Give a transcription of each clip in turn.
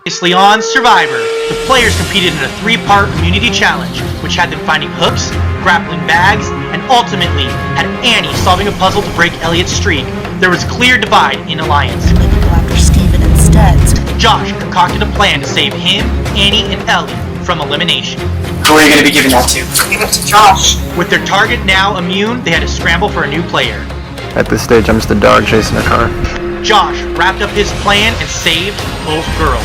Previously on Survivor, the players competed in a three-part immunity challenge, which had them finding hooks, grappling bags, and ultimately had Annie solving a puzzle to break Elliot's streak. There was a clear divide in alliance. I'm gonna go after Steven instead. Josh concocted a plan to save him, Annie, and Ellie from elimination. Who are you going to be giving that to? Give it to Josh. With their target now immune, they had to scramble for a new player. At this stage, I'm just a dog chasing a car. Josh wrapped up his plan and saved both girls.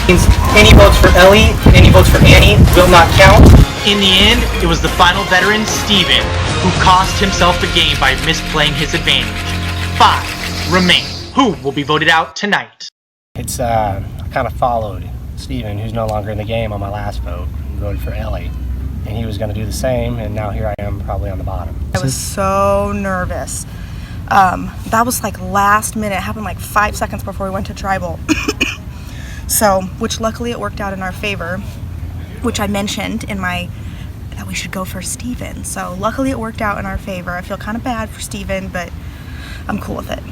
Any votes for Ellie, any votes for Annie will not count. In the end, it was the final veteran, Steven, who cost himself the game by misplaying his advantage. 5 remain. Who will be voted out tonight? I kind of followed Steven, who's no longer in the game, on my last vote, and voted for Ellie. And he was going to do the same, and now here I am, probably on the bottom. I was so nervous. That was like last minute. It happened like 5 seconds before we went to tribal. So, which luckily it worked out in our favor, which I mentioned in that we should go for Steven. So luckily it worked out in our favor. I feel kind of bad for Steven, but I'm cool with it.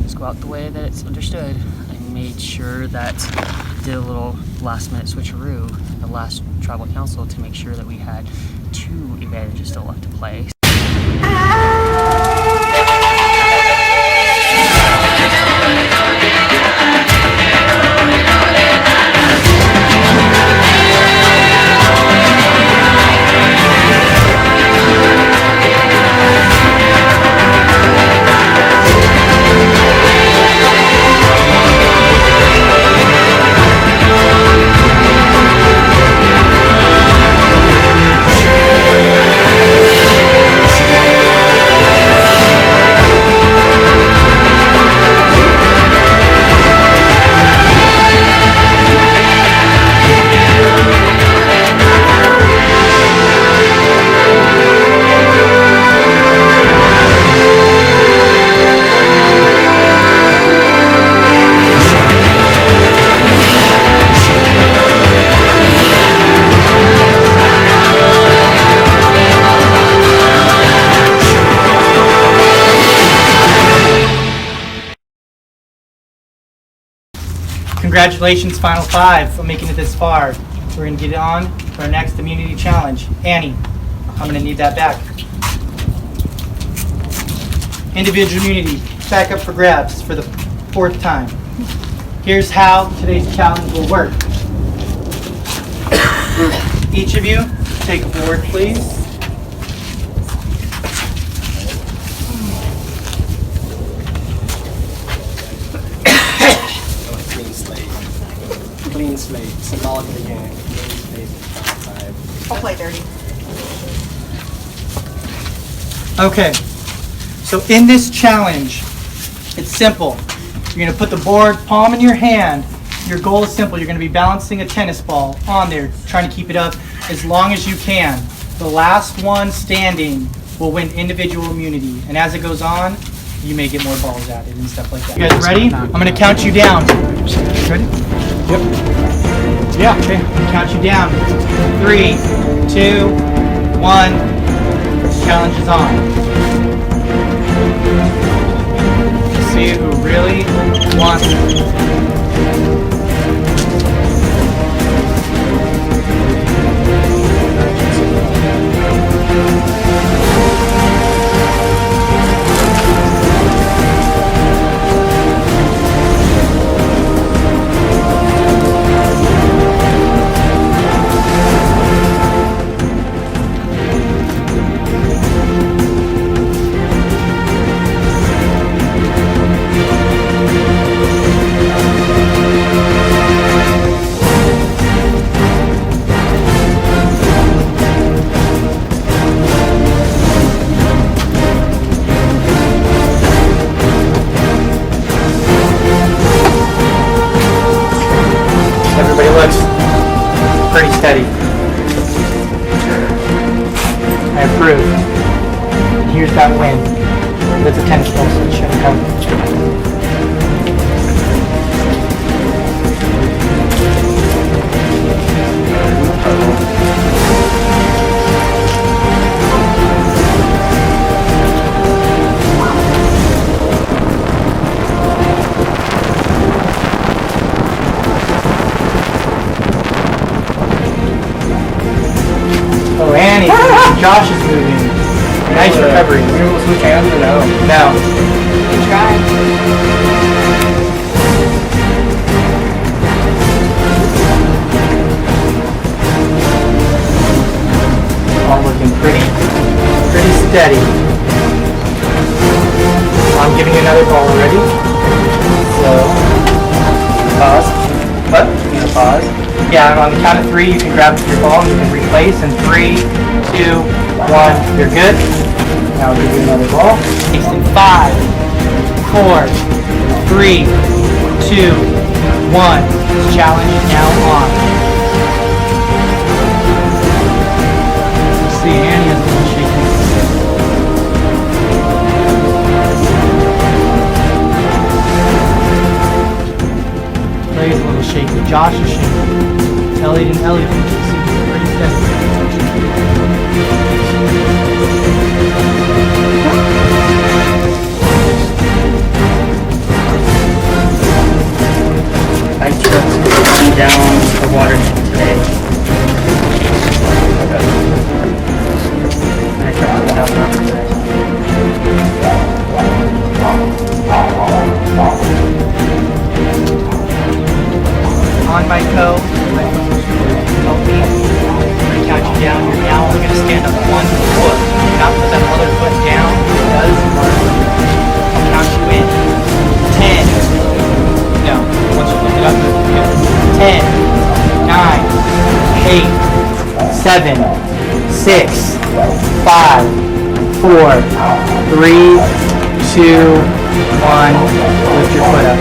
Just go out the way that it's understood. I made sure that I did a little last minute switcheroo in the last tribal council to make sure that we had 2 advantages still left to play. Congratulations, Final 5, for making it this far. We're going to get on to our next immunity challenge. Annie, I'm going to need that back. Individual immunity, back up for grabs for the 4th time. Here's how today's challenge will work. Each of you, take a board, please. Clean slate, symbolic of the game. Clean slate, 5. I'll play dirty. Okay, so in this challenge, it's simple. You're gonna put the board palm in your hand. Your goal is simple. You're gonna be balancing a tennis ball on there, trying to keep it up as long as you can. The last one standing will win individual immunity. And as it goes on, you may get more balls added and stuff like that. You guys ready? I'm gonna count you down. Ready? Yep. Yeah, okay. I'm gonna count you down. 3, 2, 1. Challenge is on. See who really wants it. Everybody looks pretty steady. I approve. And here's that win. That's a tennis ball, so it shouldn't come. Josh is moving. Nice recovery. Are we able to switch hands or no? No. Good try. All looking pretty steady. I'm giving you another ball already. So, pause. What? You need to pause? Yeah, on the count of 3, you can grab your ball and you can replace. And 3, 2, 1, you're good. Now I'll give you another ball. Next in 5, 4, 3, 2, 1. This challenge is now on. See, Annie has a little shaky. Clay's a little shaky. Josh is shaky. Elliot and Elliot seem to be pretty steady. I took down the water today. I tried to help out today. On my toe, help me. I'm gonna count you down. You're now only gonna stand up 1 foot. Do not put that other foot down. It does I'll count you in. 10. No, once you lift it up, yeah. 10, 9, 8, 7, 6, 5, 4, 3, 2, 1. Lift your foot up.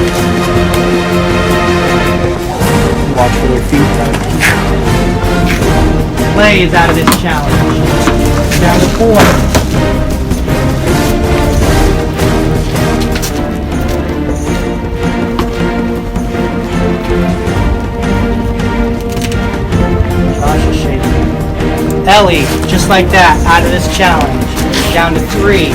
Watch for their feet. Clay is out of this challenge. Down to 4. Josh is shaking. Ellie, just like that, out of this challenge. Down to 3.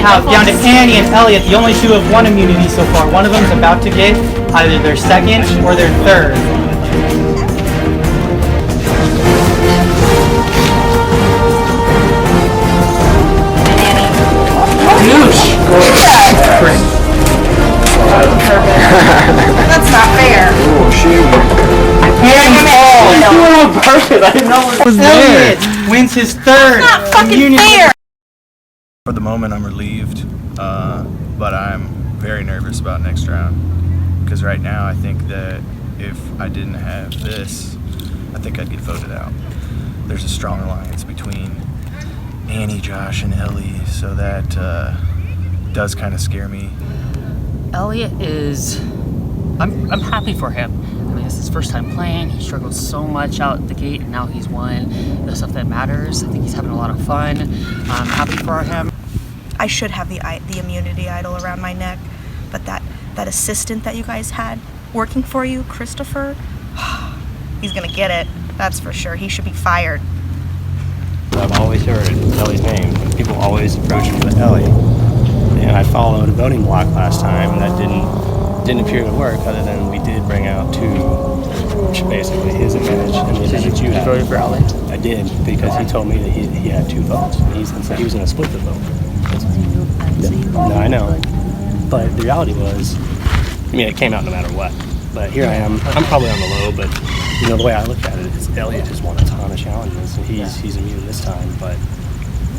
Out down to Annie and Elliot, the only 2 have 1 immunity so far. One of them is about to get either their 2nd or their 3rd. That's not fair. Perfect. I didn't know it was Elliot wins his 3rd Not fucking immunity. fair. For the moment, I'm relieved, but I'm very nervous about next round. Because right now, I think that if I didn't have this, I think I'd get voted out. There's a strong alliance between Annie, Josh, and Ellie, so that does kind of scare me. Elliot is. I'm happy for him. I mean, it's his first time playing. He struggled so much out the gate, and now he's won the stuff that matters. I think he's having a lot of fun. I'm happy for him. I should have the immunity idol around my neck, but that assistant that you guys had working for you, Christopher, he's gonna get it. That's for sure. He should be fired. I've always heard Ellie's name. People always approach me with Ellie. And I followed a voting block last time, and that didn't appear to work, other than we did bring out 2, which basically his advantage and the advantage you had. Voted for Elliot? I did, because he told me that he had 2 votes. He was going to split the vote. No, I know. But the reality was, I mean, it came out no matter what. But here I am. I'm probably on the low, but you know, the way I look at it is Elliot has won a ton of challenges, and he's immune this time. But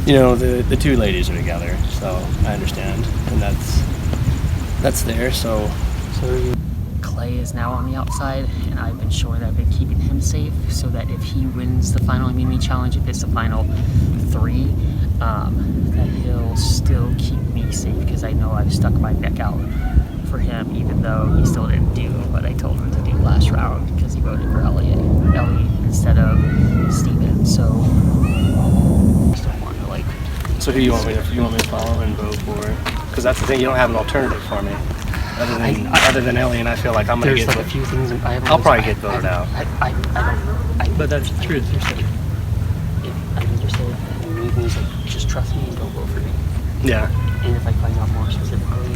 you know, the 2 ladies are together, so I understand, and that's there. So Clay is now on the outside, and I've been sure that I've been keeping him safe so that if he wins the final immunity challenge, if it's the final 3, that he'll still keep me safe, because I know I've stuck my neck out for him, even though he still didn't do what I told him to do last round, because he voted for Ellie instead of Steven. So I still want to like. who do you want me to follow and vote for? Because that's the thing, you don't have an alternative for me. Other than Ellie, and I feel like I'm going to get. There's like a few things I have. I'll probably get voted out. But that's the truth. I'm interested in many things. Like, just trust me and don't vote for me. Yeah. And if I find out more specifically,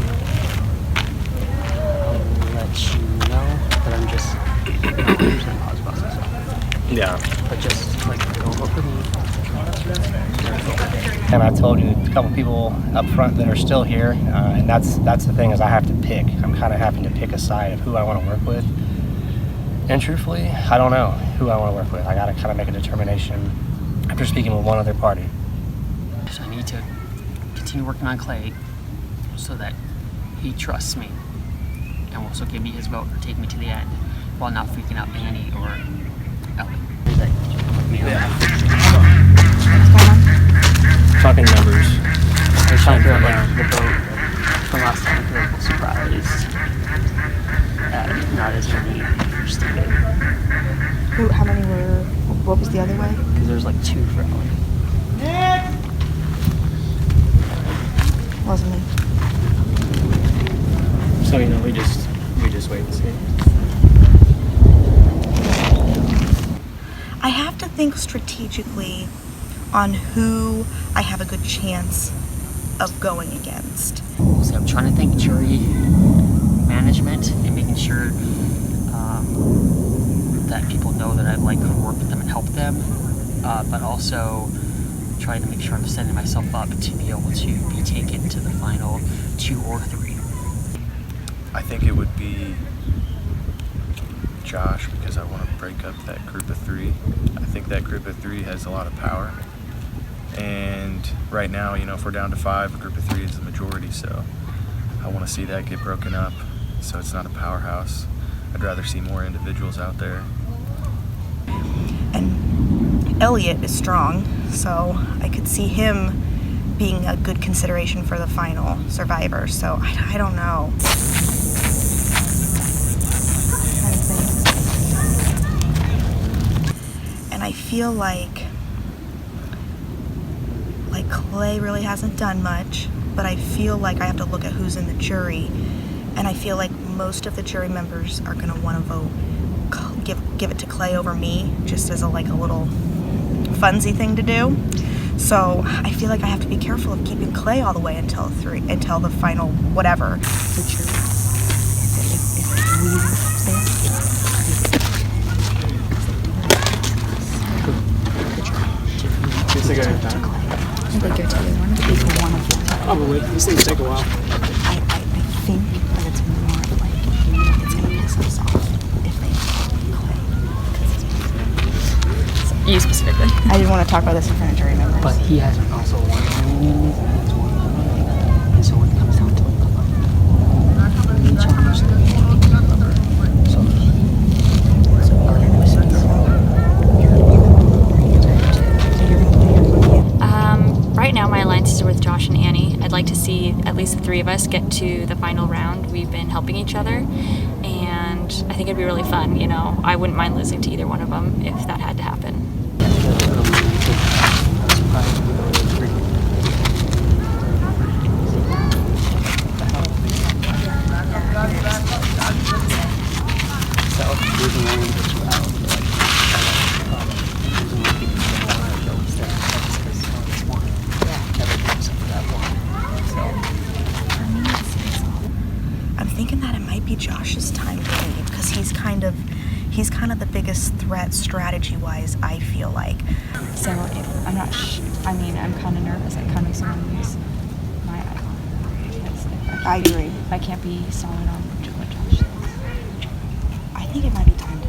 Yeah. But just like don't vote for me. And I told you a couple people up front that are still here, and that's the thing is I have to pick. I'm kind of having to pick a side of who I want to work with. And truthfully, I don't know who I want to work with. I got to kind of make a determination after speaking with one other party. So I need to continue working on Clay so that he trusts me and will also give me his vote or take me to the end while not freaking out Annie or Ellie. Talking numbers. I was trying to figure out like the vote from last time. I feel like I was surprised at not as many for Steven. How many were? What was the other way? Because there's like 2 for Ellie. Wasn't me. So we just wait and see. I have to think strategically on who I have a good chance of going against. So I'm trying to think jury management and making sure that people know that I like work with them and help them, but also trying to make sure I'm setting myself up to be able to be taken to the final 2 or 3. I think it would be Josh because I want to break up that group of 3. I think that group of 3 has a lot of power. And right now, if we're down to 5, a group of 3 is the majority, so I want to see that get broken up so it's not a powerhouse. I'd rather see more individuals out there. And Elliot is strong, so I could see him being a good consideration for the final survivor. So I don't know. And I feel like Clay really hasn't done much, but I feel like I have to look at who's in the jury, and I feel like most of the jury members are going to want to vote give it to Clay over me, just as a little funsy thing to do. So I feel like I have to be careful of keeping Clay all the way until the final whatever. I think you're telling one of these one of them. Probably. These things take a while. I think that it's more like it's going to piss us off if they Clay. You specifically. I didn't want to talk about this in front of jury members. But he hasn't also won any things, and so when it comes down to the vote, we challenge the number. So right now my alliances are with Josh and Annie. I'd like to see at least the 3 of us get to the final round. We've been helping each other, and I think it'd be really fun. I wouldn't mind losing to either one of them if that had to happen. I'm thinking that it might be Josh's time to leave because he's kind of the biggest threat strategy-wise, I feel like. So if I'm not, I'm kind of nervous. I kind of sort of lose my icon. I agree. If I can't be solid on what Josh says. I think it might be time to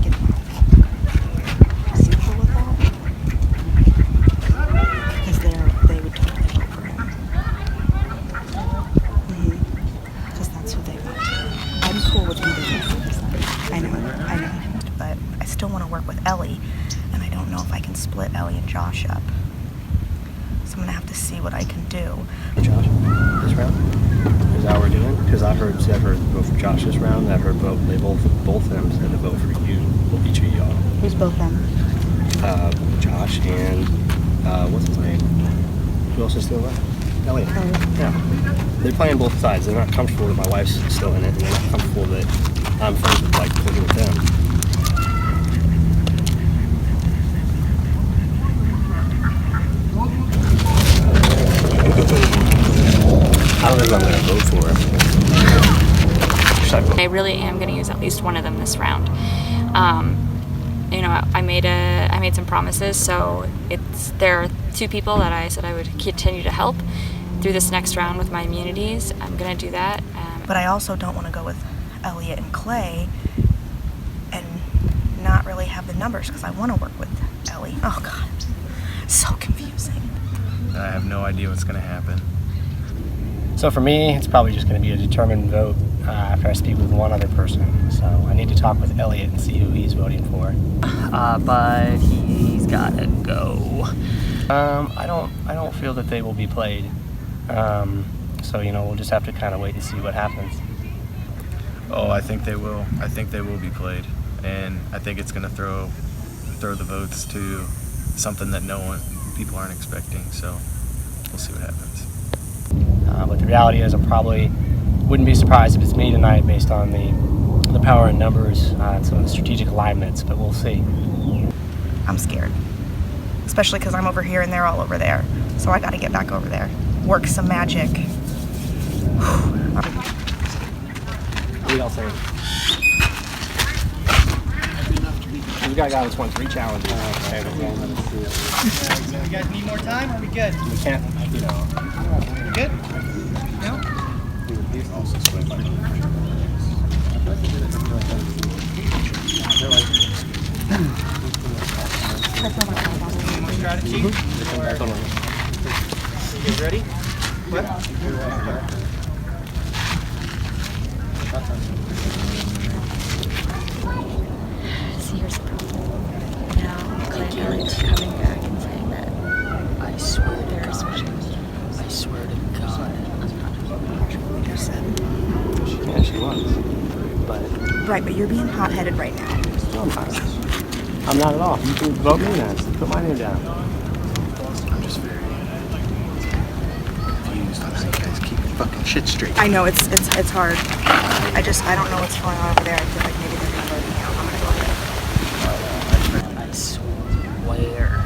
get him out. Is he cool with that? Because they would totally vote for him. Because that's who they want. I'm cool with either one. I know. But I still want to work with Ellie, and I don't know if I can split Ellie and Josh up. So I'm gonna have to see what I can do. Josh, this round? Is that what we're doing? Because I've heard vote for Josh this round. And I've heard both of them said to vote for you, each of y'all. Who's both them? Josh and what's his name? Who else is still left? Elliot. Yeah. They're playing both sides. They're not comfortable that my wife's still in it, and they're not comfortable that I'm friends with working with them. I don't know if I'm going to vote for him. I really am going to use at least one of them this round. you know, I made some promises. So there are 2 people that I said I would continue to help through this next round with my immunities. I'm gonna do that. But I also don't want to go with Elliot and Clay and not really have the numbers because I want to work with Ellie. Oh God, so confusing. I have no idea what's going to happen. So for me, it's probably just going to be a determined vote after I speak with one other person. So I need to talk with Elliot and see who he's voting for. But he's gotta go. I don't feel that they will be played. So we'll just have to kind of wait and see what happens. Oh, I think they will. I think they will be played, and I think it's going to throw the votes to something that people aren't expecting. So we'll see what happens. But the reality is, I probably wouldn't be surprised if it's me tonight, based on the power in numbers and some of the strategic alignments. But we'll see. I'm scared, especially because I'm over here and they're all over there. So I got to get back over there, work some magic. What else saying? We got a guy that's won 3 challenges. You guys need more time? Or are we good? We can't, We good? No? More strategy? You guys ready? What? See, here's the problem. Now, Clay and Elliot's coming back and saying that I swear to they're God. switching. I swear to God. Yeah, she was. But Right, but you're being hot-headed right now. no, I'm not at all. You can vote me then. Put my name down. I'm just very confused on how you guys keep fucking shit straight. I know it's hard. I don't know what's going on over there. I feel like maybe they're not voting out. I'm gonna go ahead. I swear.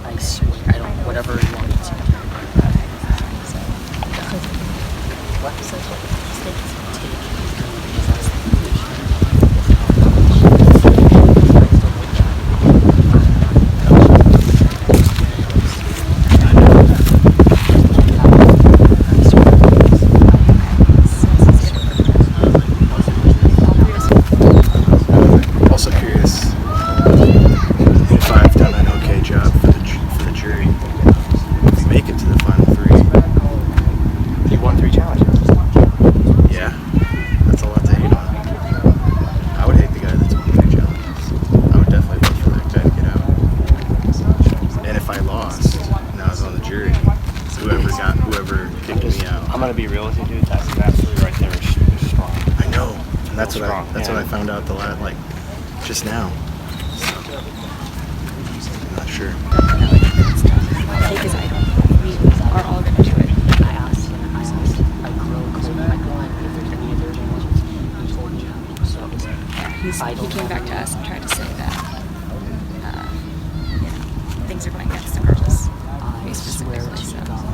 I swear. I don't. Whatever you want me to do. What? So what mistake is going to take? Because that's the Also curious if I've done an okay job for the jury. If you make it to the final 3. You won 3 challenges. Yeah, that's a lot to hate on. I would hate the guy that's won 3 challenges. I would definitely vote for that guy to get out. And if I lost and I was on the jury, whoever kicked me out. I'm gonna be real with you, dude. That's absolutely right there. Is strong. I know, and that's what Strong, what yeah. I found out just now. So, I'm not sure. Because I don't. We are all going to do it. I asked. I grilled Clay. I grilled if there's any other challenges. He told me. So He came back to us and tried to say that, things are going against him, or just I me swear specifically. to So. God.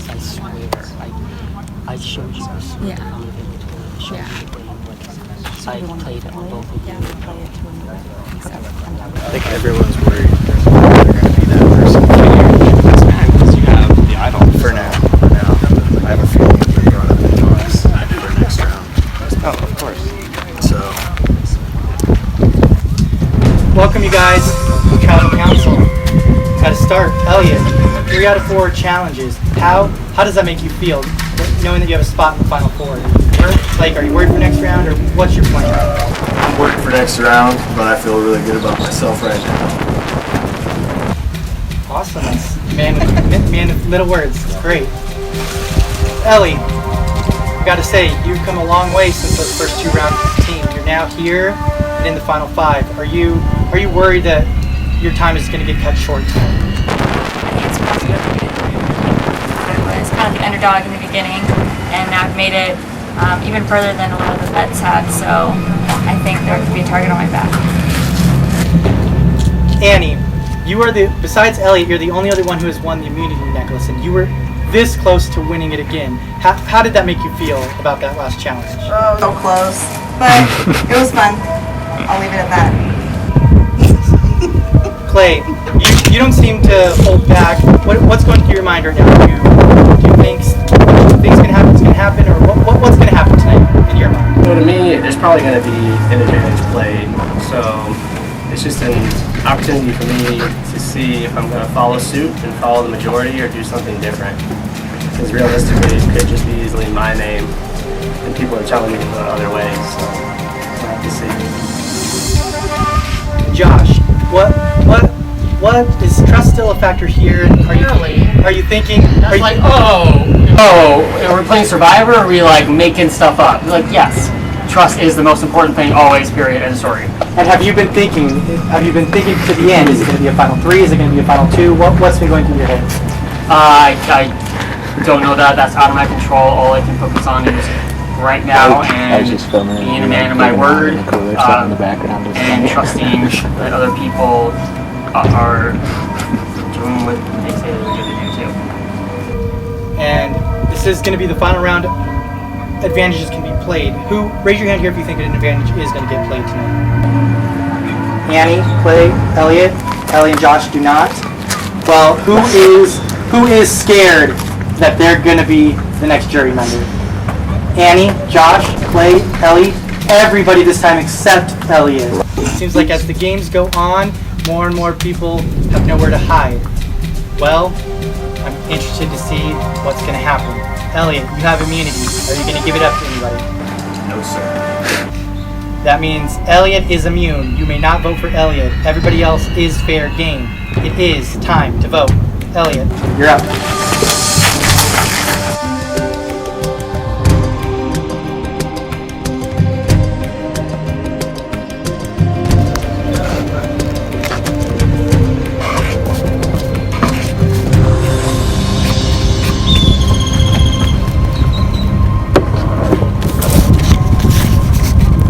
I swear. I showed you this. Yeah. I showed Yeah. you the game. I played it on both of you. I think everyone's worried they're going to be that person. Because you have the idol. For now. I have a feeling it's been brought up in talks for next round. Oh, of course. So, Welcome, you guys, to Tribal Council. Got to start. Elliot, 3 out of 4 challenges. How does that make you feel, knowing that you have a spot in the final 4? Are you worried for next round, or what's your plan? I'm working for next round, but I feel really good about myself right now. Awesome. That's man with little words. It's great. Ellie, I got to say, you've come a long way since those first 2 rounds of the team. You're now here and in the final 5. Are you worried that your time is going to get cut short tonight? I think it's positive. I was kind of the underdog in the beginning, and I've made it even further than a lot of the vets have, so I think there could be a target on my back. Annie, besides Elliot, you're the only other one who has won the immunity necklace, and you were this close to winning it again. How did that make you feel about that last challenge? Oh, so close, but it was fun. I'll leave it at that. Clay, you don't seem to hold back. What's going through your mind right now? Do you think things can happen, or what's going to happen tonight in your mind? So to me, there's probably going to be an advantage played. So it's just an opportunity for me to see if I'm going to follow suit and follow the majority or do something different. Because realistically, it could just be easily my name, and people are telling me to go other ways. So we'll have to see. Josh, what is trust still a factor here? Are you thinking? That's like, are we playing Survivor, or are we like making stuff up? Like, yes, trust is the most important thing always, period, end of story. And have you been thinking to the end? Is it going to be a final 3? Is it going to be a final 2? What's been going through your head? I don't know that. That's out of my control. All I can focus on is right now and being a man of my word, and trusting that other people are doing what they say they're going to do too. And this is going to be the final round. Advantages can be played. Raise your hand here if you think an advantage is going to get played tonight. Annie, Clay, Elliot, Ellie and Josh do not. Well, who is scared that they're going to be the next jury member? Annie, Josh, Clay, Ellie, everybody this time except Elliot. It seems like as the games go on, more and more people have nowhere to hide. Well, I'm interested to see what's going to happen. Elliot, you have immunity. Are you going to give it up to anybody? No, sir. That means Elliot is immune. You may not vote for Elliot. Everybody else is fair game. It is time to vote. Elliot, you're up.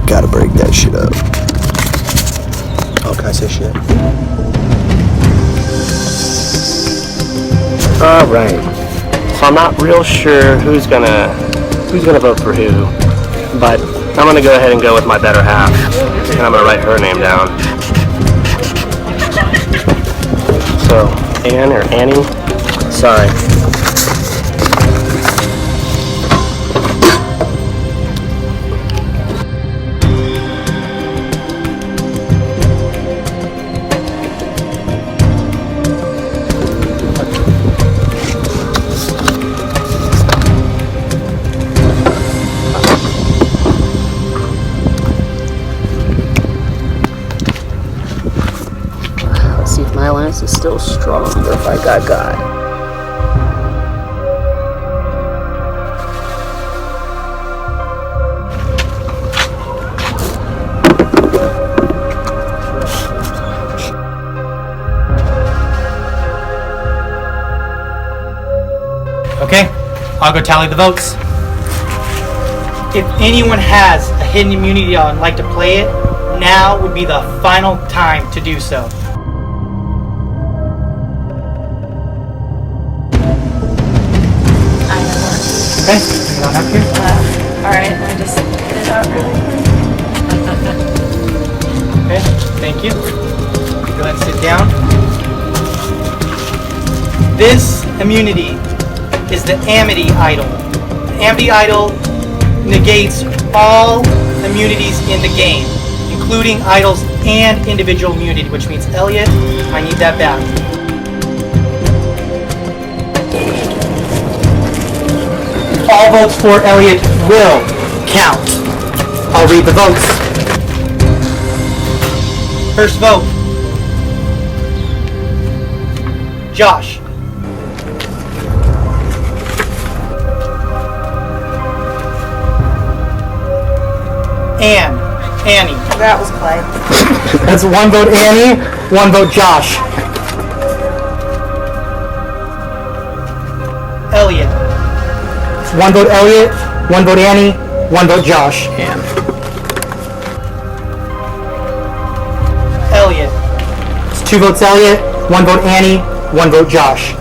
Gotta break that shit up. Oh, can I say shit? Alright. So I'm not real sure who's gonna vote for who, but I'm gonna go ahead and go with my better half, and I'm gonna write her name down. So, Anne or Annie? Sorry. See if my alliance is still strong or if I got God. Okay, I'll go tally the votes. If anyone has a hidden immunity and would like to play it, now would be the final time to do so. Okay, bring it on up here. Alright, let me just get it out really quick. Okay, thank you. Go ahead and sit down. This immunity is the Amity Idol. The Amity Idol negates all immunities in the game, including idols and individual immunity, which means, Elliot, I need that back. All votes for Elliot will count. I'll read the votes. First vote. Josh. Annie. That was Clay. That's 1 vote Annie, 1 vote Josh. Elliot. It's 1 vote Elliot, 1 vote Annie, 1 vote Josh. Anne. Elliot. It's 2 votes Elliot, 1 vote Annie, 1 vote Josh.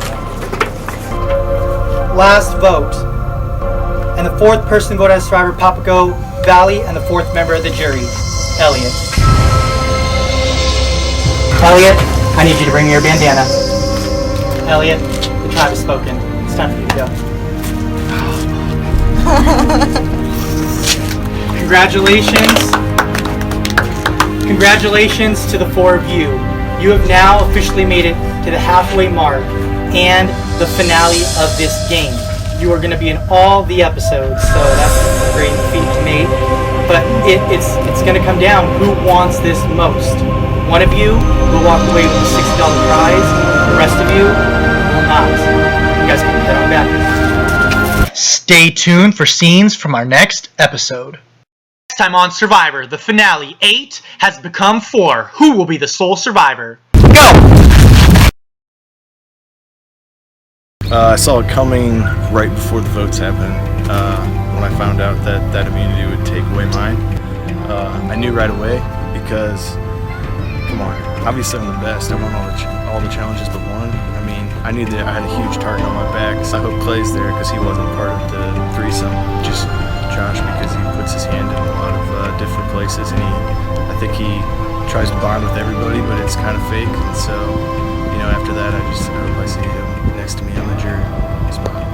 Last vote. And the 4th person voted as survivor, Papago Valley, and the 4th member of the jury, Elliot. Elliot, I need you to bring me your bandana. Elliot, the tribe has spoken. It's time for you to go. Congratulations. Congratulations to the 4 of you. You have now officially made it to the halfway mark and the finale of this game. You are going to be in all the episodes, so that's a great feat to make. But it's going to come down who wants this most. One of you will walk away with a $60 prize. The rest of you will not. You guys can head on back. Stay tuned for scenes from our next episode. Next time on Survivor, the finale, 8 has become 4. Who will be the sole survivor? Go! I saw it coming right before the votes happened. When I found out that immunity would take away mine, I knew right away because, come on, obviously I'm the best. I won all the challenges but one. I mean, I knew that I had a huge target on my back. So I hope Clay's there because he wasn't part of the threesome. Just Josh, because he puts his hand in a lot of different places, and I think he tries to bond with everybody, but it's kind of fake. And so, after that, I hope I see him next to me on the jury spot.